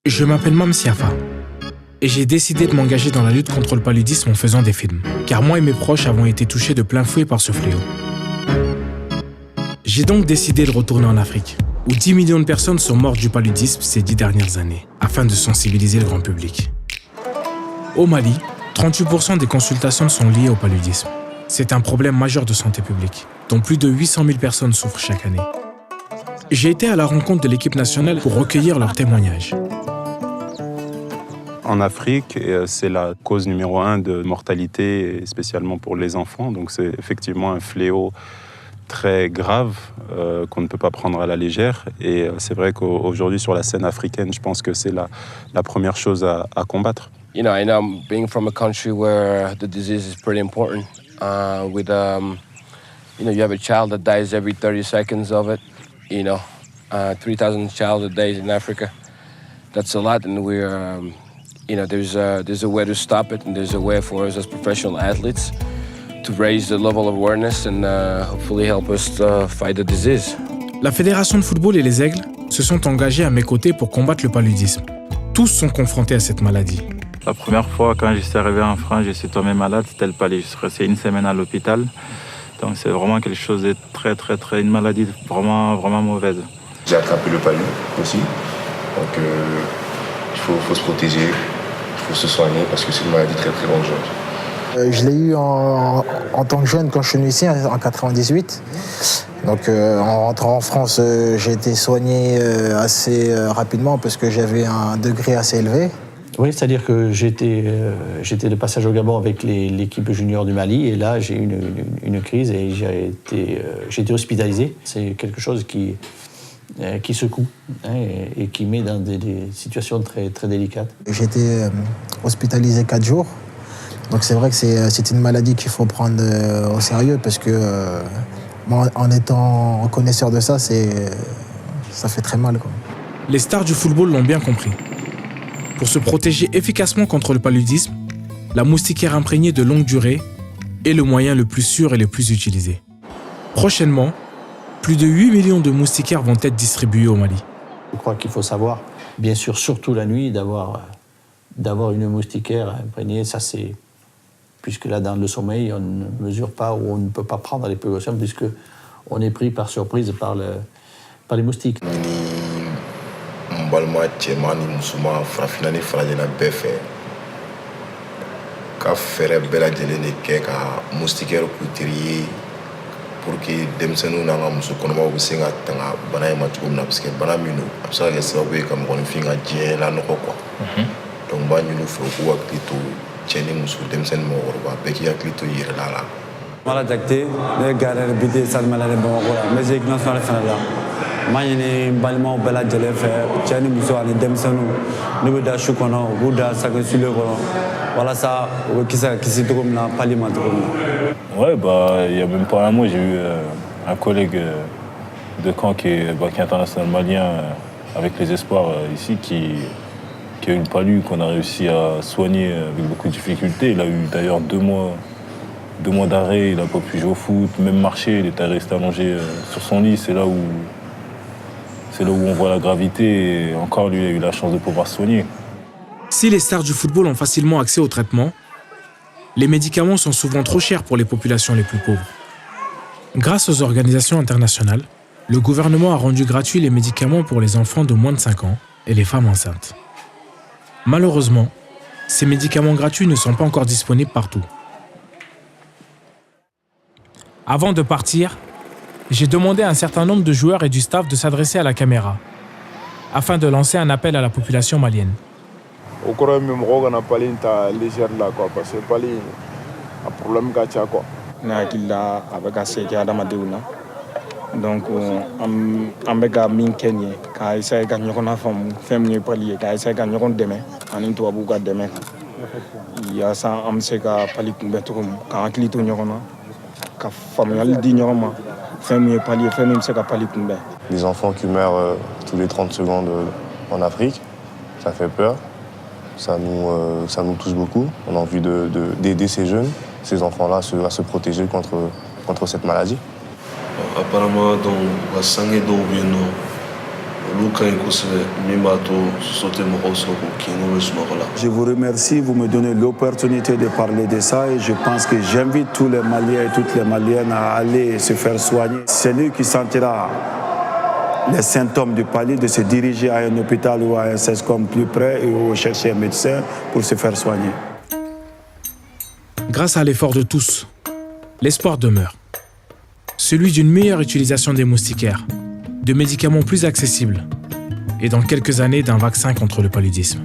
Je m'appelle Mam Siafa et j'ai décidé de m'engager dans la lutte contre le paludisme en faisant des films, car moi et mes proches avons été touchés de plein fouet par ce fléau. J'ai donc décidé de retourner en Afrique, où 10 millions de personnes sont mortes du paludisme ces 10 dernières années, afin de sensibiliser le grand public. Au Mali, 38% des consultations sont liées au paludisme. C'est un problème majeur de santé publique, dont plus de 800 000 personnes souffrent chaque année. J'ai été à la rencontre de l'équipe nationale pour recueillir leurs témoignages. En Afrique, c'est la cause numéro 1 de mortalité, spécialement pour les enfants. Donc c'est effectivement un fléau très grave qu'on ne peut pas prendre à la légère. Et c'est vrai qu'aujourd'hui, sur la scène africaine, je pense que c'est la première chose à combattre. You know, and being from a country where the disease is pretty important, you have a child that dies every 30 seconds of it, 3,000 child a day in Africa. That's a lot, and we're, there's a way to stop it, and there's a way for us as professional athletes to raise the level of awareness and hopefully help us fight the disease. La Fédération de football et les Aigles se sont engagés à mes côtés pour combattre le paludisme. Tous sont confrontés à cette maladie. La première fois, quand je suis arrivé en France, je suis tombé malade, c'était le paludisme. Je suis resté une semaine à l'hôpital. Donc c'est vraiment quelque chose de une maladie vraiment mauvaise. J'ai attrapé le palu aussi. Donc il faut se protéger, il faut se soigner parce que c'est une maladie très dangereuse. Je l'ai eu en tant que jeune quand je suis venu ici en 98. Donc en rentrant en France, j'ai été soigné assez rapidement parce que j'avais un degré assez élevé. Oui, c'est-à-dire que j'étais de passage au Gabon avec l'équipe junior du Mali et là j'ai eu une crise et j'ai été hospitalisé. C'est quelque chose qui secoue et qui met dans des situations très, très délicates. J'ai été hospitalisé 4 jours. Donc c'est vrai que c'est une maladie qu'il faut prendre au sérieux parce que moi, en étant connaisseur de ça, ça fait très mal, quoi. Les stars du football l'ont bien compris. Pour se protéger efficacement contre le paludisme, la moustiquaire imprégnée de longue durée est le moyen le plus sûr et le plus utilisé. Prochainement, plus de 8 millions de moustiquaires vont être distribués au Mali. Je crois qu'il faut savoir, bien sûr, surtout la nuit, d'avoir une moustiquaire imprégnée. Ça, c'est... Puisque là, dans le sommeil, on ne mesure pas ou on ne peut pas prendre les précautions puisqu'on est pris par surprise par les moustiques. Balma cɛman ni musoman farafinna ni farajɛla bɛɛ fɛ ka fɛɛrɛ bɛɛ lajɛlen de kɛ ka moustiquaire kutiri ye pour que denmisɛnninw n'an ka muso kɔnɔmaw bɛ se ka tanga bana in ma cogo min na parce que bana min don a bɛ se ka kɛ sababu ye ka mɔgɔninfin ka diɲɛ lanɔgɔ quoi. Donc n b'a ɲini u fɛ u k'u hakili to cɛ ni muso denmisɛnnin mɔgɔkɔrɔba bɛɛ k'i hakili to i yɛrɛ la. Mala Jakite ne ye gardien de but ye Stade Malien de Bamako la n bɛ se équipe nationale fana la. n b'a ɲini n balimaw bɛɛ lajɛlen fɛ cɛ ni muso ani denmisɛnninw n'u bɛ da su kɔnɔ u b'u da sac sulen kɔnɔ walasa u bɛ se ka kisi cogo min na pali ma cogo min na. Ouais, il y a même pas un mois, j'ai eu un collègue de camp qui est international malien avec les espoirs ici qui a eu une palu qu'on a réussi à soigner avec beaucoup de difficultés. Il a eu d'ailleurs 2 mois d'arrêt, il n'a pas pu jouer au foot, même marcher, il était resté allongé sur son lit. C'est là où on voit la gravité et encore lui a eu la chance de pouvoir se soigner. Si les stars du football ont facilement accès au traitement, les médicaments sont souvent trop chers pour les populations les plus pauvres. Grâce aux organisations internationales, le gouvernement a rendu gratuits les médicaments pour les enfants de moins de 5 ans et les femmes enceintes. Malheureusement, ces médicaments gratuits ne sont pas encore disponibles partout. Avant de partir, j'ai demandé à un certain nombre de joueurs et du staff de s'adresser à la caméra, afin de lancer un appel à la population malienne. O kɔrɔ min mɔgɔw kana pali ta légère la quoi parce que pali a problème ka ca quoi. Ne hakili la a bɛ ka se kɛ adamadenw na donc an bɛ ka min kɛ nin ye k'a essayer ka ɲɔgɔn faamu fɛn min ye pali ye k'a essayer ka ɲɔgɔn dɛmɛ ani tubabuw ka dɛmɛ kan yaasa an bɛ se ka pali kunbɛn cogo min k'an hakili to ɲɔgɔn na ka faamuyali di ɲɔgɔn ma fɛn min ye pali ye fɛn min bɛ se ka pali kunbɛn. Les enfants qui meurent tous les 30 secondes en Afrique, ça fait peur. Ça nous touche beaucoup. On a envie d'aider ces jeunes, ces enfants-là à se protéger contre cette maladie. Apparemment, donc, sangue d'eau, Je vous remercie, vous me donnez l'opportunité de parler de ça et je pense que j'invite tous les Maliens et toutes les Maliennes à aller se faire soigner. Celui qui sentira les symptômes du palu de se diriger à un hôpital ou à un CESCOM plus près ou chercher un médecin pour se faire soigner. Grâce à l'effort de tous, l'espoir demeure. Celui d'une meilleure utilisation des moustiquaires, de médicaments plus accessibles et dans quelques années d'un vaccin contre le paludisme.